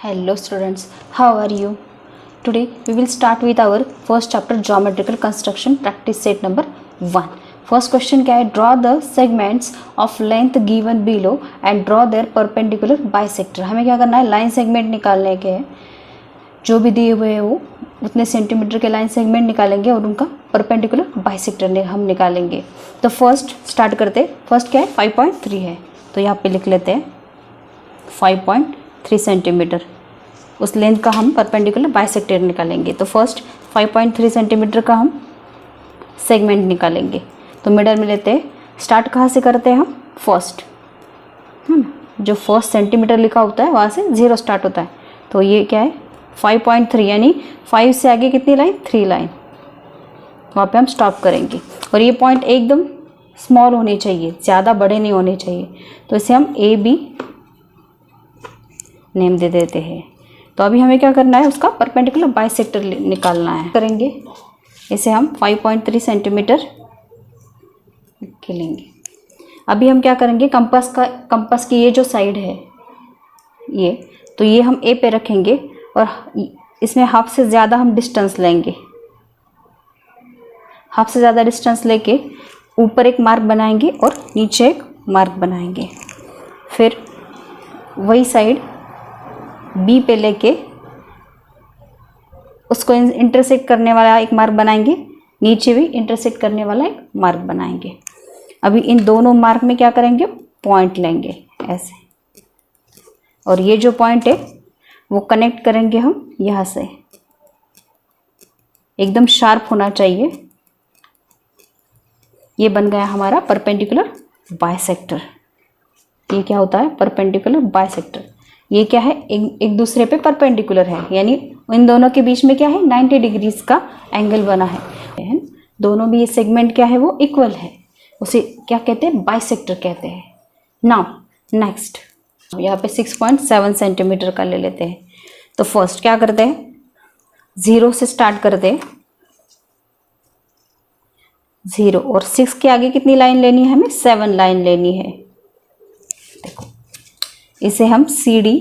Hello students, how are you? Today we will start with our first chapter geometrical construction practice set number 1. First question क्या है? Draw the segments of length given below and draw their perpendicular bisector. हमें क्या करना है? Line segment निकालने के हैं, जो भी दिए हुए हैं वो उतने सेंटीमीटर के लाइन सेगमेंट निकालेंगे और उनका परपेंडिकुलर बाइसेक्टर हम निकालेंगे. तो फर्स्ट स्टार्ट करते. फर्स्ट क्या है? 5.3 है, तो यहाँ पे लिख लेते हैं 5.3 सेंटीमीटर. उस लेंथ का हम परपेंडिकुलर बाइसेक्टर निकालेंगे. तो फर्स्ट 5.3 सेंटीमीटर का हम सेगमेंट निकालेंगे. तो मिडल में लेते हैं. स्टार्ट कहाँ से करते हैं हम? फर्स्ट, है ना, जो फर्स्ट सेंटीमीटर लिखा होता है वहाँ से 0 स्टार्ट होता है. तो ये क्या है? 5.3, यानी 5 से आगे कितनी लाइन? 3 लाइन. वहाँ पे हम स्टॉप करेंगे. और ये पॉइंट एकदम स्मॉल होने चाहिए, ज़्यादा बड़े नहीं होने चाहिए. तो इसे हम ए बी नेम दे देते हैं. तो अभी हमें क्या करना है? उसका परपेंडिकुलर बाइसेक्टर निकालना है. करेंगे इसे हम 5.3 सेंटीमीटर के लेंगे. अभी हम क्या करेंगे? कंपास की ये जो साइड है ये, तो ये हम ए पे रखेंगे और इसमें हाफ से ज़्यादा हम डिस्टेंस लेंगे. हाफ से ज़्यादा डिस्टेंस लेके ऊपर एक मार्क बनाएंगे और नीचे एक मार्क बनाएंगे. फिर वही साइड बी पे लेके उसको इंटरसेक्ट करने वाला एक मार्क बनाएंगे, नीचे भी इंटरसेक्ट करने वाला एक मार्क बनाएंगे. अभी इन दोनों मार्क में क्या करेंगे? पॉइंट लेंगे ऐसे, और ये जो पॉइंट है वो कनेक्ट करेंगे हम यहाँ से. एकदम शार्प होना चाहिए. ये बन गया हमारा परपेंडिकुलर बाइसेक्टर. ये क्या होता है? Perpendicular bisector. ये क्या है? एक दूसरे पे परपेंडिकुलर है, यानी इन दोनों के बीच में क्या है? 90 डिग्रीज का एंगल बना है. दोनों भी ये सेगमेंट क्या है? वो इक्वल है. उसे क्या कहते हैं? बाइसेक्टर कहते हैं. नाउ नेक्स्ट यहाँ पे 6.7 सेंटीमीटर का ले लेते हैं. तो फर्स्ट क्या करते हैं? 0 से स्टार्ट करते हैं. 0 और 6 के आगे कितनी लाइन लेनी है? हमें 7 लाइन लेनी है. देखो, इसे हम सी डी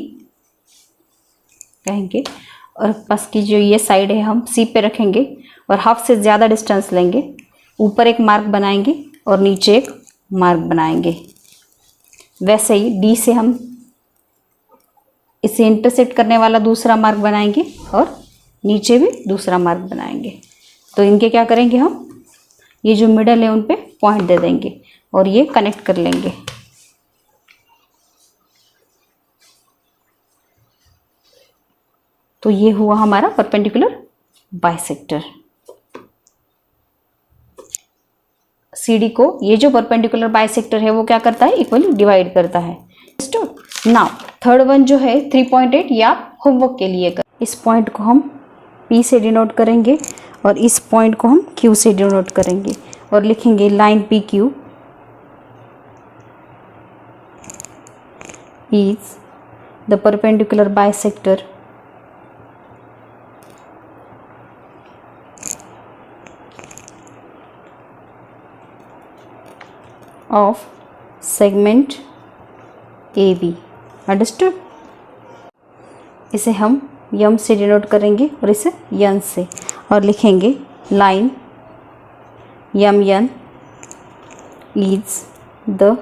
कहेंगे और पास की जो ये साइड है हम सी पे रखेंगे और हाफ से ज़्यादा डिस्टेंस लेंगे. ऊपर एक मार्क बनाएंगे और नीचे एक मार्क बनाएंगे. वैसे ही डी से हम इसे इंटरसेक्ट करने वाला दूसरा मार्क बनाएंगे और नीचे भी दूसरा मार्क बनाएंगे. तो इनके क्या करेंगे हम? ये जो मिडल है उन पे पॉइंट दे देंगे और ये कनेक्ट कर लेंगे. तो ये हुआ हमारा परपेंडिकुलर बाइसेक्टर. सीडी को ये जो परपेंडिकुलर बाइसेक्टर है वो क्या करता है? इक्वली डिवाइड करता है. नाउ थर्ड वन जो है 3.8, या होमवर्क के लिए कर. इस पॉइंट को हम P से डिनोट करेंगे और इस पॉइंट को हम Q से डिनोट करेंगे और लिखेंगे line PQ is the perpendicular bisector of segment AB. Understood? इसे हम यम से डिनोट करेंगे और इसे यन से, और लिखेंगे line M N is the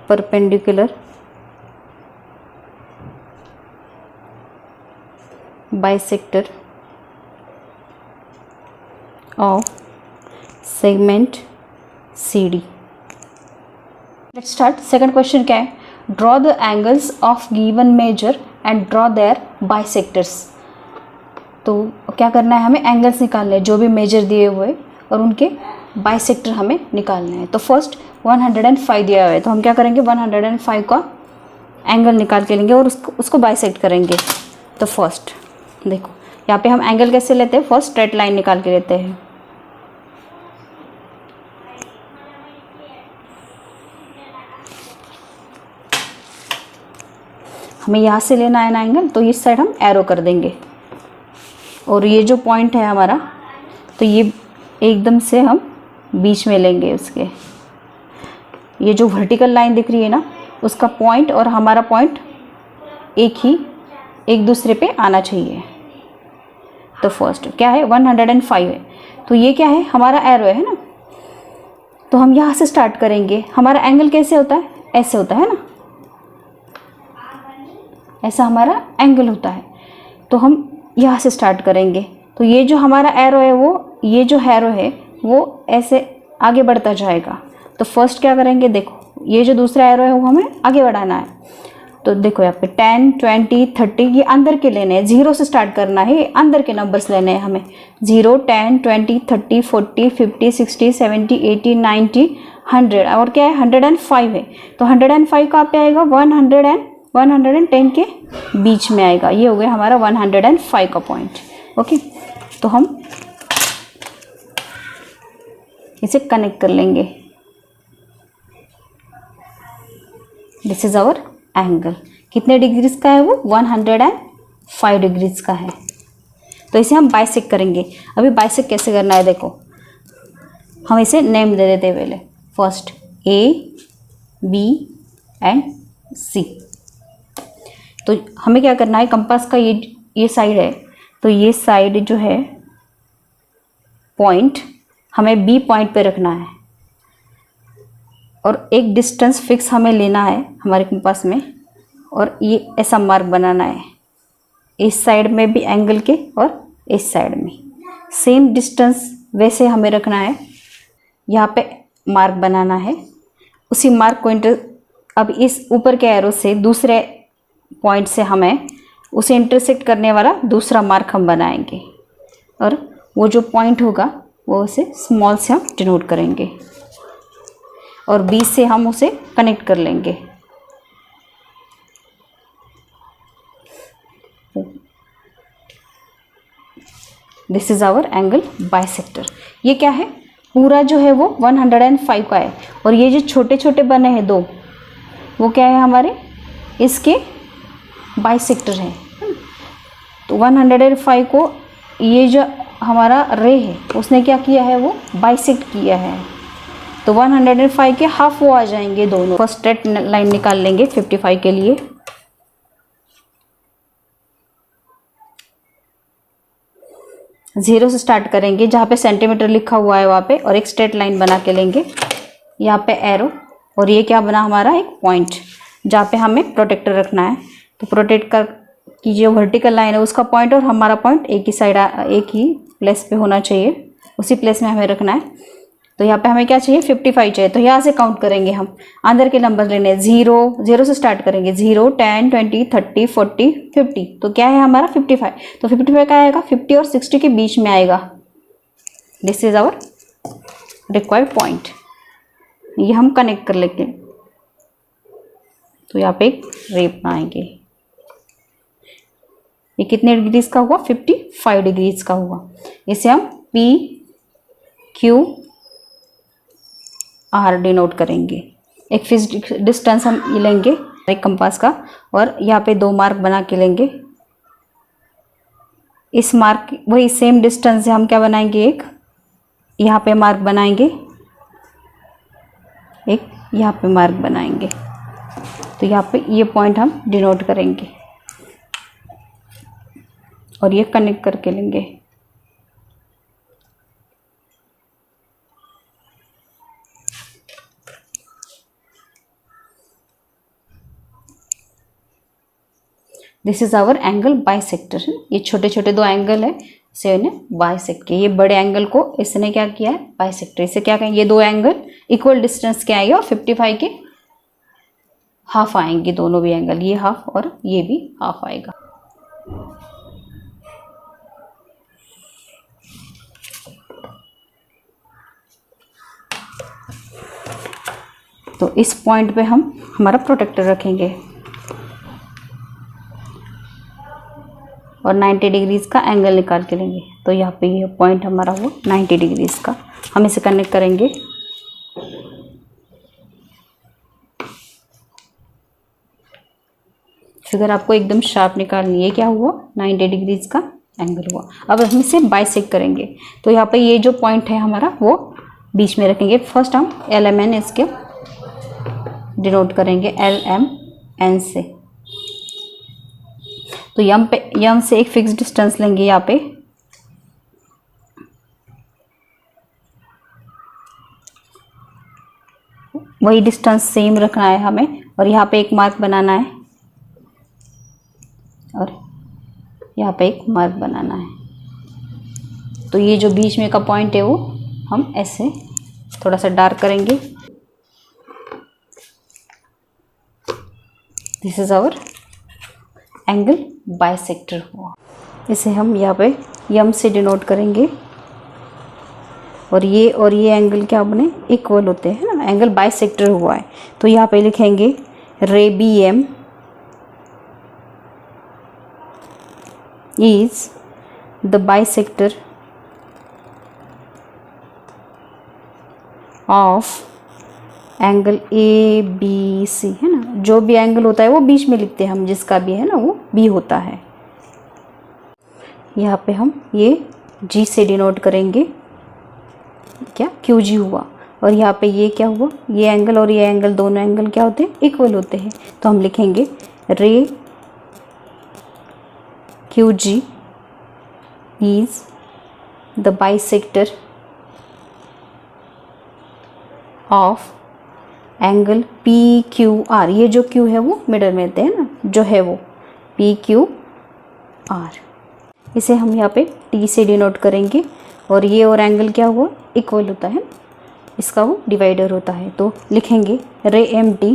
perpendicular bisector of segment CD. Let's start. Second question क्या है? Draw the angles of given measure and draw their bisectors. तो क्या करना है? हमें एंगल्स निकालने हैं जो भी मेजर दिए हुए और उनके बाइसेक्टर हमें निकालने हैं. तो फर्स्ट 105 दिया हुआ है, तो हम क्या करेंगे? 105 का एंगल निकाल के लेंगे और उसको बाइसेक्ट करेंगे. तो फर्स्ट देखो यहाँ पे हम एंगल कैसे लेते हैं? फर्स्ट स्ट्रेट लाइन निकाल के लेते हैं. हमें यहाँ से लेना है ना एंगल, तो इस साइड हम एरो कर देंगे. और ये जो पॉइंट है हमारा, तो ये एकदम से हम बीच में लेंगे उसके. ये जो वर्टिकल लाइन दिख रही है ना, उसका पॉइंट और हमारा पॉइंट एक ही एक दूसरे पे आना चाहिए। तो फर्स्ट क्या है 105 है, तो ये क्या है हमारा एरो है ना, तो हम यहाँ से स्टार्ट करेंगे। हमारा एंगल कैसे होता है, ऐसे होता है ना, ऐसा हमारा एंगल होता है। तो हम यहाँ से स्टार्ट करेंगे। तो ये जो हमारा एरो है वो, ये जो एरो है वो ऐसे आगे बढ़ता जाएगा। तो फर्स्ट क्या करेंगे, देखो ये जो दूसरा एरो है वो हमें आगे बढ़ाना है। तो देखो यहाँ पे 10, 20, 30 ये अंदर के लेने हैं, 0 से स्टार्ट करना है, अंदर के नंबर्स लेने हैं हमें। 0, 10, 20, 30, 40, 50, 60, 70, 80, 90, 100 और क्या है 105 है। तो 105 कहाँ पे आएगा, 110 के बीच में आएगा। ये हो गया हमारा 105 का पॉइंट। ओके, तो हम इसे कनेक्ट कर लेंगे। This is hour angle. कितने डिग्रीज का है वो, 105 डिग्रीज का है। तो इसे हम बाइसेक्ट करेंगे। अभी बाइसेक्ट कैसे करना है देखो, हम इसे नेम दे देते पहले। First A, B and C। तो हमें क्या करना है, कंपास का ये साइड है, तो ये साइड जो है पॉइंट हमें B पॉइंट पे रखना है और एक डिस्टेंस फिक्स हमें लेना है हमारे कंपास में, और ये ऐसा मार्क बनाना है इस साइड में भी एंगल के और इस साइड में सेम डिस्टेंस वैसे हमें रखना है। यहाँ पे मार्क बनाना है, उसी मार्क को अब इस ऊपर के एरो से दूसरे पॉइंट से हमें उसे इंटरसेक्ट करने वाला दूसरा मार्क हम बनाएंगे, और वो जो पॉइंट होगा वो उसे स्मॉल से हम डिनोट करेंगे और B से हम उसे कनेक्ट कर लेंगे। This is hour angle bisector. ये क्या है, पूरा जो है वो 105 का है, और ये जो छोटे छोटे बने हैं दो, वो क्या है हमारे इसके बाइसेक्टर है। तो 105 को ये जो हमारा रे है उसने क्या किया है, वो बाइसेक्ट किया है। तो 105 के हाफ वो आ जाएंगे दोनों। फर्स्ट स्ट्रेट लाइन निकाल लेंगे 55 के लिए। जीरो से स्टार्ट करेंगे, जहाँ पे सेंटीमीटर लिखा हुआ है वहाँ पे, और एक स्ट्रेट लाइन बना के लेंगे। यहाँ पे एरो, और ये क्या बना हमारा एक पॉइंट जहाँ पे हमें प्रोटेक्टर रखना है। तो प्रोटेक्ट कर की जो वर्टिकल लाइन है उसका पॉइंट और हमारा पॉइंट एक ही साइड, एक ही प्लेस पे होना चाहिए, उसी प्लेस में हमें रखना है। तो यहाँ पे हमें क्या चाहिए, 55 चाहिए। तो यहाँ से काउंट करेंगे हम, अंदर के नंबर लेने हैं। 0 से स्टार्ट करेंगे, 0, 10, 20, 30, 40, 50। तो क्या है हमारा 55। तो 55 का आएगा 50 और 60 के बीच में आएगा। This is our required point. ये हम कनेक्ट कर लेंगे। तो यहाँ पे एक रेप बनाएंगे। ये कितने डिग्रीज का हुआ, 55 डिग्रीज का हुआ। इसे हम P, Q, R डिनोट करेंगे। एक फिक्स डिस्टेंस हम ये लेंगे एक कंपास का, और यहाँ पे 2 मार्क बना के लेंगे। इस मार्क वही सेम डिस्टेंस से हम क्या बनाएंगे, एक यहाँ पे मार्क बनाएंगे, एक यहाँ पे मार्क बनाएंगे। तो यहाँ पे ये पॉइंट हम डिनोट करेंगे और ये कनेक्ट करके लेंगे। This is hour angle bisector. ये छोटे छोटे 2 एंगल है, इसे इन्हें बाइसेक्ट किया। ये बड़े एंगल को इसने क्या किया है, बाइसेक्टर। इसे क्या कहेंगे, ये 2 एंगल इक्वल डिस्टेंस के आएंगे और 55 के हाफ आएंगे, दोनों भी एंगल, ये हाफ और ये भी हाफ आएगा। तो इस पॉइंट पे हम हमारा प्रोटेक्टर रखेंगे और 90 डिग्रीज का एंगल निकाल के लेंगे। तो यहाँ पे ये पॉइंट हमारा वो 90 डिग्रीज का, हम इसे कनेक्ट करेंगे। फिगर आपको एकदम शार्प निकालनी है। क्या हुआ, 90 डिग्रीज का एंगल हुआ। अब हम इसे बाइसेक्ट करेंगे। तो यहाँ पे ये जो पॉइंट है हमारा वो बीच में रखेंगे। फर्स्ट हम LMN इसके डिनोट करेंगे, LMN से। तो यम से एक फिक्स डिस्टेंस लेंगे यहाँ पे, वही डिस्टेंस सेम रखना है हमें, और यहाँ पे एक मार्क बनाना है, और यहाँ पे एक मार्क बनाना है। तो ये जो बीच में का पॉइंट है वो हम ऐसे थोड़ा सा डार्क करेंगे। This is hour angle bisector हुआ। इसे हम यहाँ पे यम से डिनोट करेंगे, और ये एंगल क्या बने, इक्वल होते हैं ना, एंगल बाइसेक्टर हुआ है। तो यहाँ पे लिखेंगे ray B M is the bisector of angle A B C, है ना। जो भी एंगल होता है वो बीच में लिखते हैं हम, जिसका भी है ना वो बी होता है। यहाँ पे हम ये जी से डिनोट करेंगे, क्या क्यू जी हुआ। और यहाँ पे ये क्या हुआ, ये एंगल और ये एंगल, दोनों एंगल क्या होते हैं, इक्वल होते हैं। तो हम लिखेंगे ray Q G is the bisector of angle P Q R. ये जो क्यू है वो मिडल में देते हैं ना, जो है वो पी क्यू आर। इसे हम यहाँ पे टी से डिनोट करेंगे, और ये और एंगल क्या हुआ, इक्वल होता है, इसका वो डिवाइडर होता है। तो लिखेंगे ray M T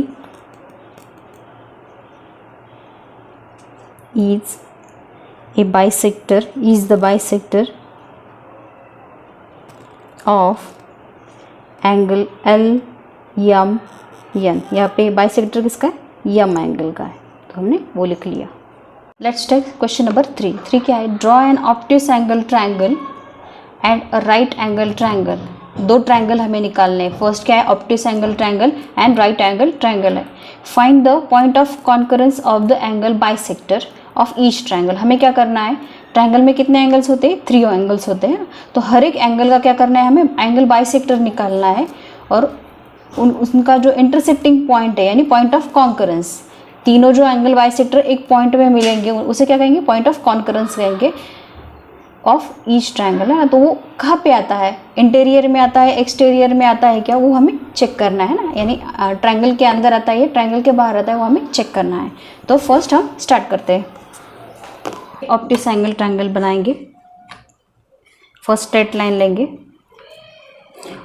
is a bisector, is the bisector of angle L M N. यहाँ पे बाइसेक्टर किसका है, यम एंगल का है, तो हमने वो लिख लिया। लेट्स टेक क्वेश्चन नंबर 3 क्या है, draw an obtuse angle triangle and a right angle triangle. दो ट्रायंगल हमें निकालने हैं। फर्स्ट क्या है, obtuse angle triangle and right angle triangle है। Find the point of concurrence of the angle bisector of each triangle. हमें क्या करना है, ट्रायंगल में कितने एंगल्स होते हैं, 3 एंगल्स होते हैं। तो हर एक एंगल का क्या करना है, हमें एंगल बाइसेक्टर निकालना है, और उनका जो इंटरसेक्टिंग पॉइंट है, यानी पॉइंट ऑफ कॉन्करेंस, तीनों जो एंगल बाइसेक्टर एक पॉइंट में मिलेंगे उसे क्या कहेंगे, पॉइंट ऑफ कॉन्करेंस कहेंगे ऑफ ईच ट्रायंगल, है ना। तो वो कहाँ पे आता है, इंटीरियर में आता है, एक्सटीरियर में आता है क्या, वो हमें चेक करना है ना। यानी ट्रायंगल के अंदर आता है या ट्रायंगल के बाहर आता है, वो हमें चेक करना है। तो फर्स्ट हम स्टार्ट करते हैं। ऑब्ट्यूस एंगल ट्रायंगल बनाएंगे। फर्स्ट स्ट्रेट लाइन लेंगे।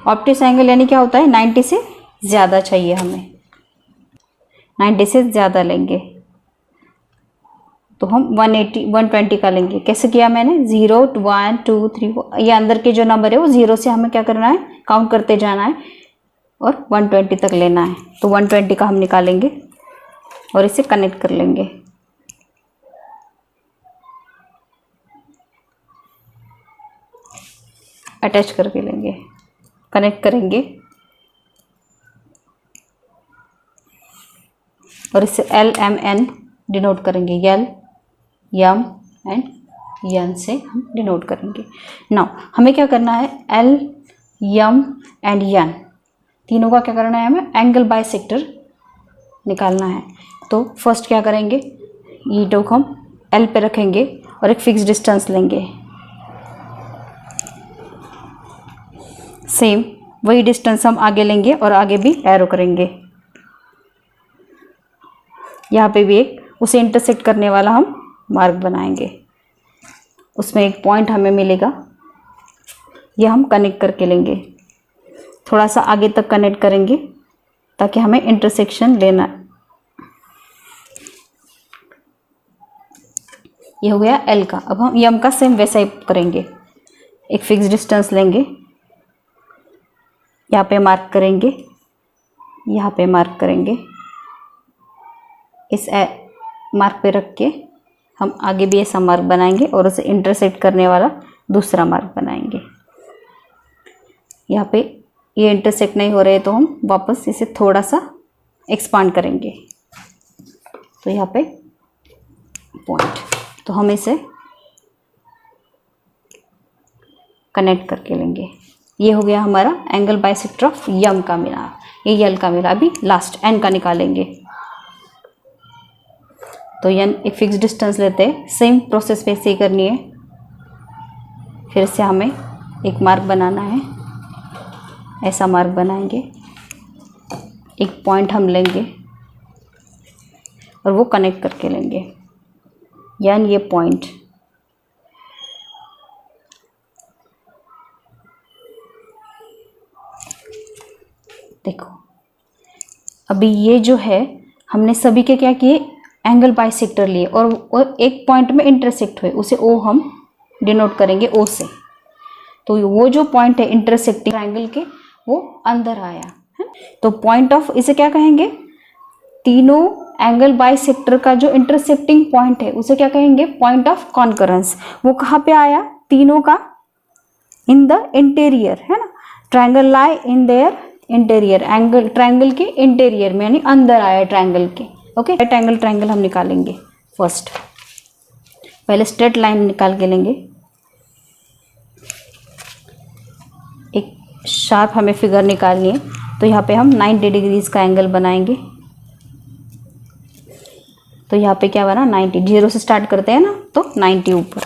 ऑब्ट्यूस एंगल यानी क्या होता है, 90 से ज़्यादा चाहिए हमें, 90 से ज़्यादा लेंगे। तो हम 180 120 का लेंगे। कैसे किया मैंने, 0 1 2 3 4, ये अंदर के जो नंबर है वो 0 से हमें क्या करना है, काउंट करते जाना है और 120 तक लेना है। तो 120 का हम निकालेंगे और इसे कनेक्ट कर लेंगे। अटैच करके लेंगे, कनेक्ट करेंगे और इसे एल एम एन डिनोट करेंगे। एल यम एंड यन से हम डिनोट करेंगे। नाउ हमें क्या करना है, एल यम एंड यन तीनों का क्या करना है, हमें एंगल बाइसेक्टर निकालना है। तो फर्स्ट क्या करेंगे, ये को हम एल पे रखेंगे और एक फिक्स डिस्टेंस लेंगे। सेम वही डिस्टेंस हम आगे लेंगे और आगे भी एरो करेंगे। यहाँ पे भी एक उसे इंटरसेक्ट करने वाला हम मार्क बनाएंगे, उसमें एक पॉइंट हमें मिलेगा, यह हम कनेक्ट करके लेंगे। थोड़ा सा आगे तक कनेक्ट करेंगे ताकि हमें इंटरसेक्शन लेना। ये हो गया एल का। अब हम यम का सेम वैसा ही करेंगे। एक फिक्स डिस्टेंस लेंगे, यहाँ पे मार्क करेंगे, यहाँ पे मार्क करेंगे। इस मार्क पे रख के हम आगे भी ऐसा मार्क बनाएंगे और उसे इंटरसेक्ट करने वाला दूसरा मार्क बनाएंगे। यहाँ पे ये इंटरसेक्ट नहीं हो रहे तो हम वापस इसे थोड़ा सा एक्सपांड करेंगे। तो यहाँ पे पॉइंट, तो हम इसे कनेक्ट करके लेंगे। ये हो गया हमारा एंगल बाइसेक्टर ऑफ यम का मिला, ये यल का मिला। अभी लास्ट एन का निकालेंगे। तो एन एक फिक्स डिस्टेंस लेते हैं, सेम प्रोसेस वैसे ही करनी है। फिर से हमें एक मार्क बनाना है, ऐसा मार्क बनाएंगे, एक पॉइंट हम लेंगे और वो कनेक्ट करके लेंगे, यानी ये पॉइंट। देखो अभी ये जो है हमने सभी के क्या किए, एंगल बाइसेक्टर लिए और एक पॉइंट में इंटरसेक्ट हुए, उसे ओ हम डिनोट करेंगे ओ से। तो वो जो पॉइंट है इंटरसेक्टिंग ट्रायंगल के, वो अंदर आया है। तो पॉइंट ऑफ, इसे क्या कहेंगे, तीनों एंगल बाइसेक्टर का जो इंटरसेक्टिंग पॉइंट है उसे क्या कहेंगे, पॉइंट ऑफ कॉन्करेंस। वो कहाँ पे आया, तीनों का इन द इंटीरियर, है ना। Triangle lie in their interior, angle triangle के इंटीरियर में, यानी अंदर आया ट्रायंगल के। ओके, राइट एंगल ट्रायंगल हम निकालेंगे। फर्स्ट पहले स्ट्रेट लाइन निकाल के लेंगे, एक शार्प हमें फिगर निकालनी है। तो यहाँ पे हम 90 डिग्रीज का एंगल बनाएंगे। तो यहाँ पे क्या बना, 90, 0 से स्टार्ट करते हैं ना, तो 90 ऊपर।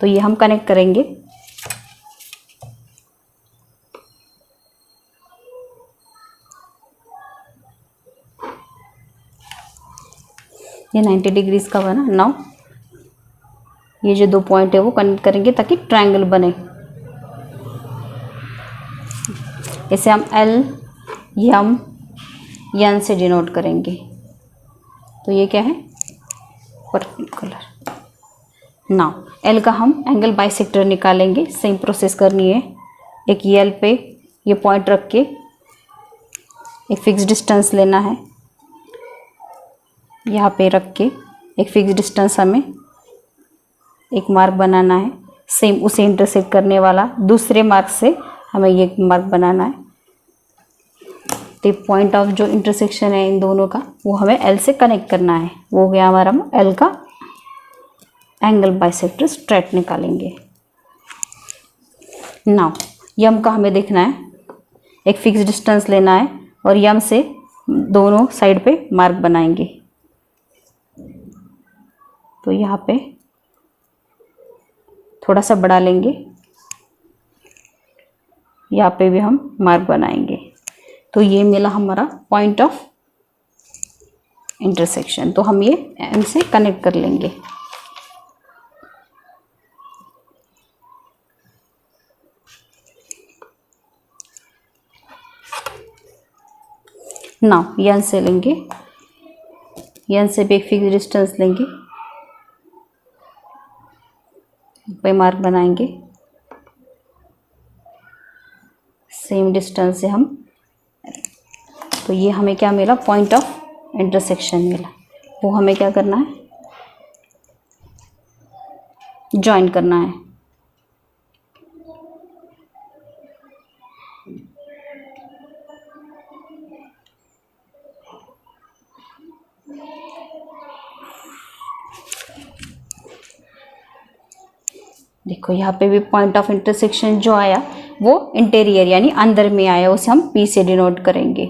तो ये हम कनेक्ट करेंगे। ये 90 डिग्रीज का बना। नाउ ये जो दो पॉइंट है वो कनेक्ट करेंगे ताकि ट्रायंगल बने। इसे हम एल एम एन से डिनोट करेंगे। तो ये क्या है, परपेंडिकुलर। नाउ एल का हम एंगल बाइसेक्टर निकालेंगे। सेम प्रोसेस करनी है। एक एल पे ये पॉइंट रख के एक फिक्स डिस्टेंस लेना है, यहाँ पे रख के एक फिक्स डिस्टेंस हमें एक मार्क बनाना है। सेम उसे इंटरसेक्ट करने वाला दूसरे मार्क से हमें ये मार्क बनाना है। तो पॉइंट ऑफ जो इंटरसेक्शन है इन दोनों का, वो हमें एल से कनेक्ट करना है। वो हो गया हमारा, एल का एंगल बाइसेक्टर स्ट्रेट निकालेंगे। नाउ यम का हमें देखना है, एक फिक्स डिस्टेंस लेना है और यम से दोनों साइड पे मार्क बनाएंगे। तो यहाँ पे थोड़ा सा बढ़ा लेंगे, यहाँ पे भी हम मार्क बनाएंगे। तो ये मिला हमारा पॉइंट ऑफ इंटरसेक्शन। तो हम ये एम से कनेक्ट कर लेंगे। नाउ एन से लेंगे, एन से भी एक फिक्स डिस्टेंस लेंगे, पे मार्क बनाएंगे। सेम डिस्टेंस से हम, तो ये हमें क्या मिला, पॉइंट ऑफ इंटरसेक्शन मिला। वो हमें क्या करना है, ज्वाइन करना है। देखो यहाँ पे भी पॉइंट ऑफ इंटरसेक्शन जो आया वो इंटीरियर यानी अंदर में आया, उसे हम पी से डिनोट करेंगे।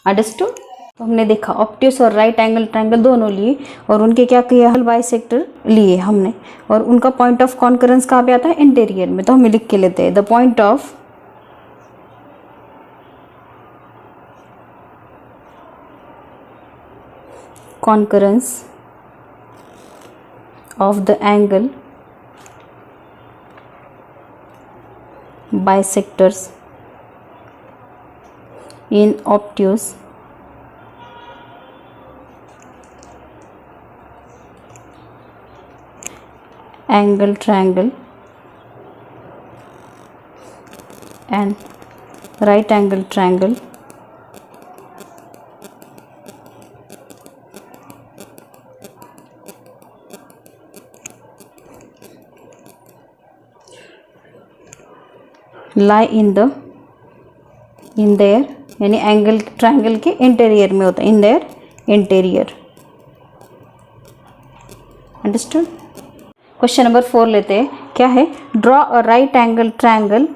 अंडरस्टूड। तो हमने देखा ऑब्ट्यूस और राइट एंगल ट्रायंगल दोनों लिए और उनके क्या किया, बाइसेक्टर लिए हमने, और उनका पॉइंट ऑफ कॉन्करेंस कहाँ पे आता है, इंटीरियर में। तो हम लिख के लेते हैं, the point of concurrence of the angle bisectors in obtuse angle triangle and right angle triangle lie in their यानी एंगल ट्रायंगल के इंटीरियर में होता है, in their interior. Understood. Question number 4 लेते हैं। क्या है, draw a right angle triangle.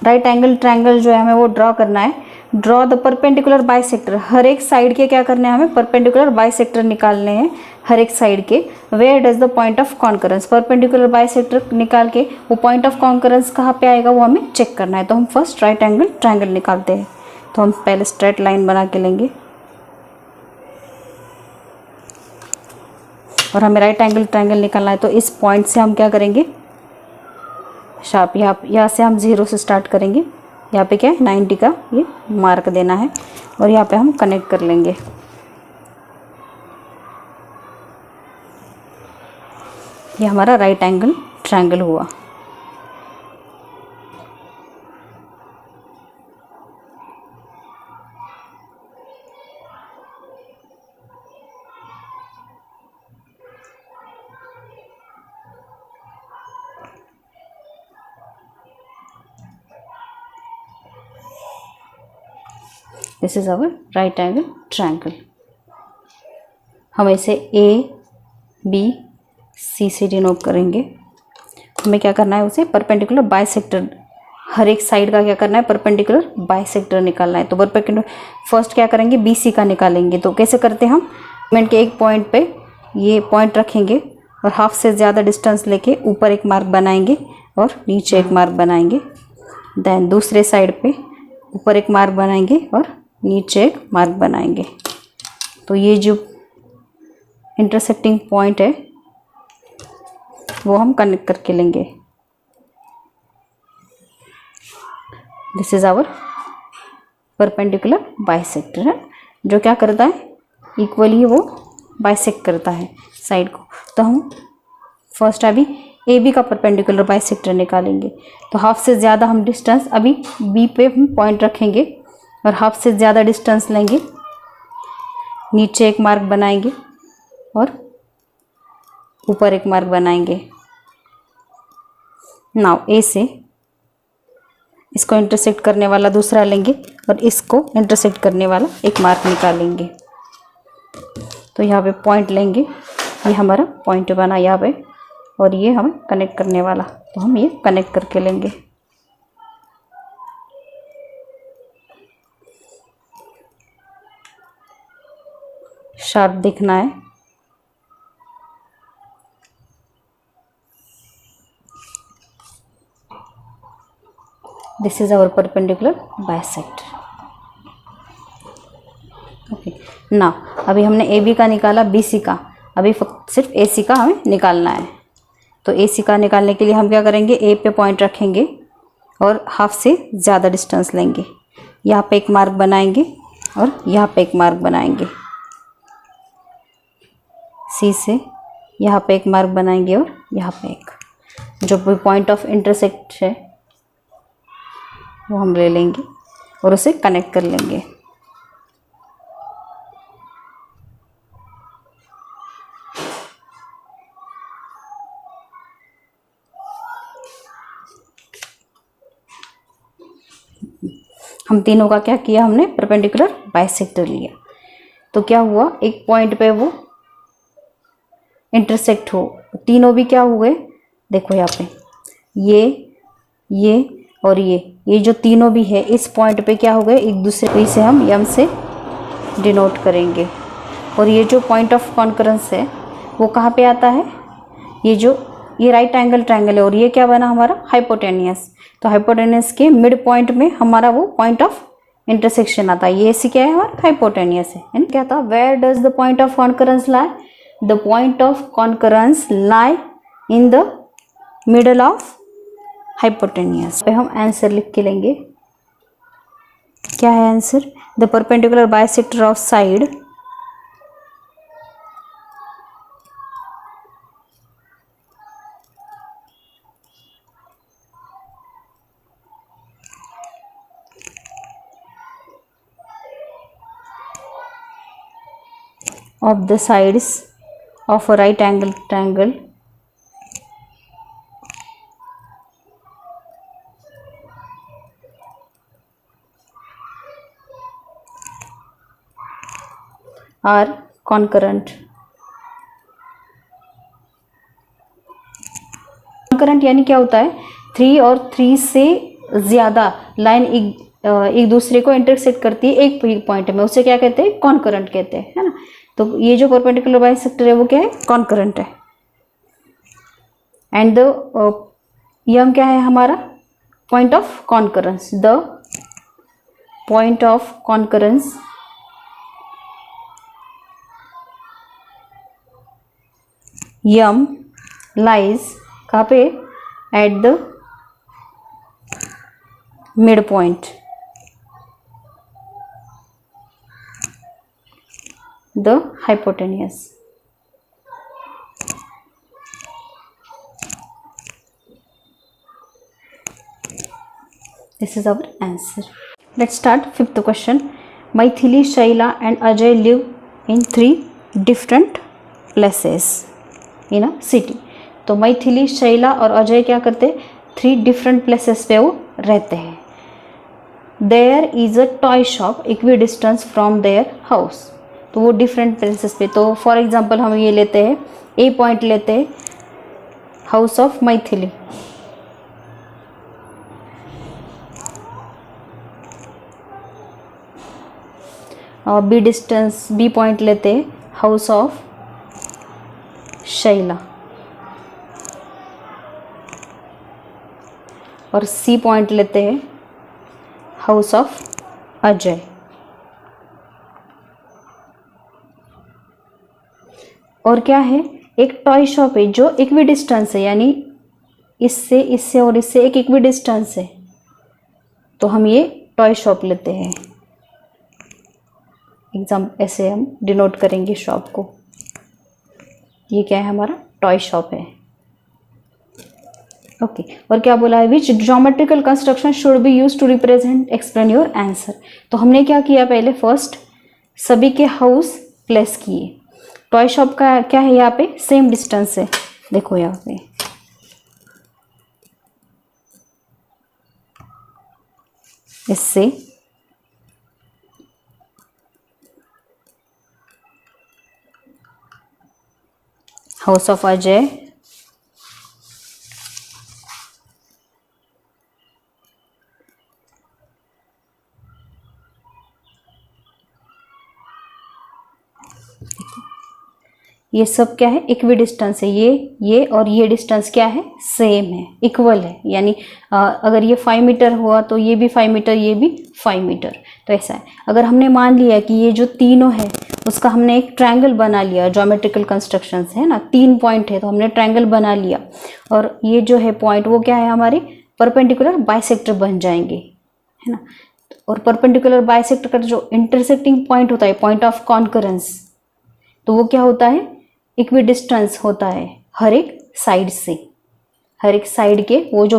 Right angle triangle जो है हमें वो ड्रॉ करना है। ड्रॉ द परपेंडिकुलर बाइसेक्टर, हर एक साइड के क्या करने हैं हमें, परपेंडिकुलर बाइसेक्टर निकालने हैं हर एक साइड के। Where does the point of concurrence, perpendicular bisector निकाल के वो पॉइंट ऑफ कॉन्करेंस कहाँ पे आएगा वो हमें चेक करना है। तो हम फर्स्ट राइट एंगल ट्रायंगल निकालते हैं। तो हम पहले स्ट्रेट लाइन बना के लेंगे और हमें राइट एंगल ट्रायंगल निकालना है। तो इस पॉइंट से हम क्या करेंगे, शार्प यहाँ से हम 0 से स्टार्ट करेंगे। यहाँ पे क्या है 90 का ये मार्क देना है और यहाँ पे हम कनेक्ट कर लेंगे। ये हमारा राइट एंगल ट्रायंगल हुआ। This is our right angle triangle. हम इसे ABC से डिनोट करेंगे। हमें क्या करना है, उसे परपेंडिकुलर बाइसेक्टर, हर एक साइड का क्या करना है, परपेंडिकुलर बाइसेक्टर निकालना है। तो परपेंडिकुलर फर्स्ट क्या करेंगे, BC का निकालेंगे। तो कैसे करते हैं हम, सेगमेंट के एक पॉइंट पे ये पॉइंट रखेंगे और हाफ से ज़्यादा डिस्टेंस लेके ऊपर एक मार्क बनाएंगे और नीचे एक मार्क बनाएंगे। देन दूसरे साइड पे ऊपर एक मार्क बनाएंगे और नीचे एक मार्क बनाएंगे। तो ये जो इंटरसेक्टिंग पॉइंट है वो हम कनेक्ट करके लेंगे। This is our perpendicular bisector है, जो क्या करता है, इक्वली वो बाइसेक्ट करता है साइड को। तो हम फर्स्ट अभी AB का परपेंडिकुलर बाइसेक्टर निकालेंगे। तो हाफ से ज़्यादा हम डिस्टेंस अभी B पे हम पॉइंट रखेंगे और हाफ से ज़्यादा डिस्टेंस लेंगे, नीचे एक मार्क बनाएंगे और ऊपर एक मार्क बनाएंगे। नाउ A से इसको इंटरसेक्ट करने वाला दूसरा लेंगे और इसको इंटरसेक्ट करने वाला एक मार्क निकालेंगे। तो यहाँ पे पॉइंट लेंगे, ये हमारा पॉइंट बना यहाँ पे, और ये हमें कनेक्ट करने वाला, तो हम ये कनेक्ट करके लेंगे। शार्प दिखना है। This is our perpendicular bisector. Okay, ना अभी हमने AB का निकाला, BC का, अभी सिर्फ AC का हमें निकालना है। तो AC का निकालने के लिए हम क्या करेंगे, A पे पॉइंट रखेंगे और हाफ से ज़्यादा डिस्टेंस लेंगे, यहाँ पे एक मार्क बनाएंगे और यहाँ पे एक मार्क बनाएंगे। C से यहाँ पे एक मार्क बनाएंगे और यहाँ पे एक, जो भी पॉइंट ऑफ इंटरसेक्ट है वो हम ले लेंगे और उसे कनेक्ट कर लेंगे। हम तीनों का क्या किया, हमने परपेंडिकुलर बाइसेक्टर लिया। तो क्या हुआ, एक पॉइंट पे वो इंटरसेक्ट हो, तीनों भी क्या हुए, देखो यहाँ पे ये और ये जो तीनों भी है इस पॉइंट पे क्या हो गए, एक दूसरे पे, से हम M से डिनोट करेंगे। और ये जो पॉइंट ऑफ कॉन्करेंस है वो कहाँ पे आता है, ये राइट एंगल ट्रायंगल है और ये क्या बना हमारा, हाइपोटेनियस। तो हाइपोटेनियस के मिड पॉइंट में हमारा वो पॉइंट ऑफ इंटरसेक्शन आता है। ये ऐसी क्या है, हमारा हाइपोटेनियस है। क्या था, where does the point of concurrence lie, the point of concurrence lie in the middle of hypotenuse. पे हम आंसर लिख के लेंगे। क्या है answer, the perpendicular bisector of side of the sides of a right angle triangle are concurrent। concurrent यानी क्या होता है, 3 और 3 से ज़्यादा लाइन एक दूसरे को इंटरसेक्ट करती है एक पॉइंट में, उसे क्या कहते हैं, कॉन्करेंट कहते हैं, है ना। तो ये जो परपेंडिकुलर बाइसेक्टर है वो क्या है, कॉन्करेंट है। एंड द यम क्या है हमारा, point of concurrence. The point of concurrence M lies कहाँ पे, at the mid point, the hypotenuse. This is our answer. Let's start fifth question. Maithili, Shaila and Ajay live in 3 different places in a city. तो मैथिली, शैला और अजय क्या करते हैं, 3 different places पे वो रहते हैं. There is a toy shop equidistant from their house. तो वो different places पे, तो for example हम ये लेते हैं, A point लेते हैं, house of Maithili. B distance, B point लेते हैं, हाउस ऑफ शैला. और सी पॉइंट लेते हैं, हाउस ऑफ अजय. और क्या है, एक टॉय शॉप है जो इक्वी डिस्टेंस है, यानी इससे इससे और इससे एक इक्वी डिस्टेंस है, तो हम ये टॉय शॉप लेते हैं. एग्जाम ऐसे हम डिनोट करेंगे शॉप को. ये क्या है, हमारा टॉय शॉप है. ओके और क्या बोला है, which geometrical construction should be use to represent explain your answer. तो हमने क्या किया, पहले फर्स्ट सभी के हाउस प्लेस किए. टॉय शॉप का क्या है, यहाँ पे सेम डिस्टेंस है, देखो यहाँ पे इससे हाउस ऑफ अजय ये सब क्या है, इक्वी डिस्टेंस है. ये और ये डिस्टेंस क्या है, सेम है, इक्वल है. यानी अगर ये 5 मीटर हुआ तो ये भी 5 मीटर, ये भी 5 मीटर. तो ऐसा है. अगर हमने मान लिया कि ये जो तीनों है उसका हमने एक ट्रायंगल बना लिया, ज्योमेट्रिकल कंस्ट्रक्शन है ना, 3 पॉइंट है तो हमने ट्रायंगल बना लिया, और ये जो है पॉइंट वो क्या है, हमारे परपेंडिकुलर बाइसेक्टर बन जाएंगे, है ना. और परपेंडिकुलर बाइसेक्टर का जो इंटरसेक्टिंग पॉइंट होता है, पॉइंट ऑफ कॉन्करेंस, तो वो क्या होता है, इक्वी डिस्टेंस होता है हर एक साइड से. हर एक साइड के वो जो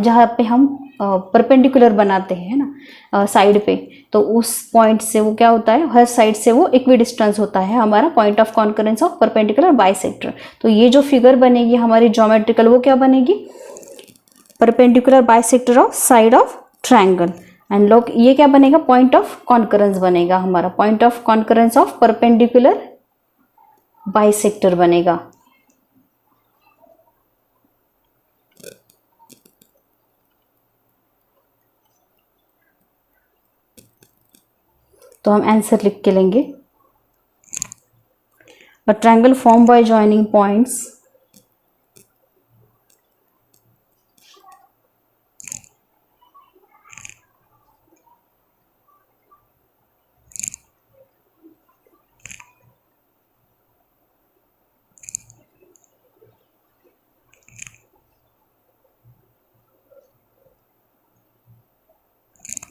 जहाँ पे हम परपेंडिकुलर बनाते हैं ना साइड पे, तो उस पॉइंट से वो क्या होता है, हर साइड से वो इक्वी डिस्टेंस होता है हमारा point of concurrence of perpendicular bisector. तो ये जो फिगर बनेगी हमारी ज्योमेट्रिकल, वो क्या बनेगी, perpendicular bisector of side of triangle. And लोग ये क्या बनेगा, पॉइंट ऑफ कॉन्करेंस बनेगा हमारा, point of concurrence of perpendicular bisector बनेगा. तो हम आंसर लिख के लेंगे, a triangle form by joining points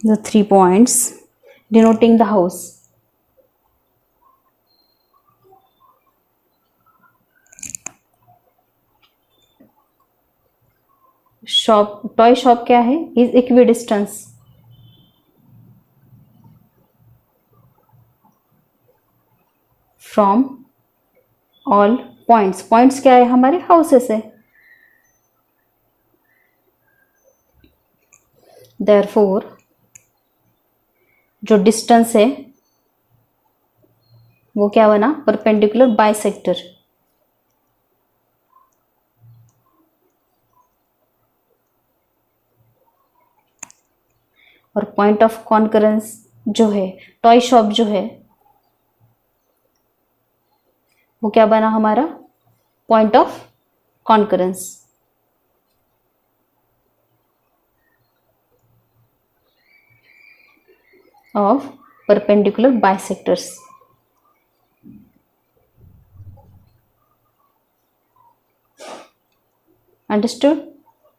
the 3 points denoting the house. Shop, toy shop क्या है, is equi distance from all points. Points क्या है, हमारे हाउसेस है. देयरफॉर जो डिस्टेंस है वो क्या बना, परपेंडिकुलर बाइसेक्टर. और पॉइंट ऑफ कॉन्करेंस जो है टॉय शॉप जो है वो क्या बना हमारा point of concurrence. Of perpendicular bisectors. Understood.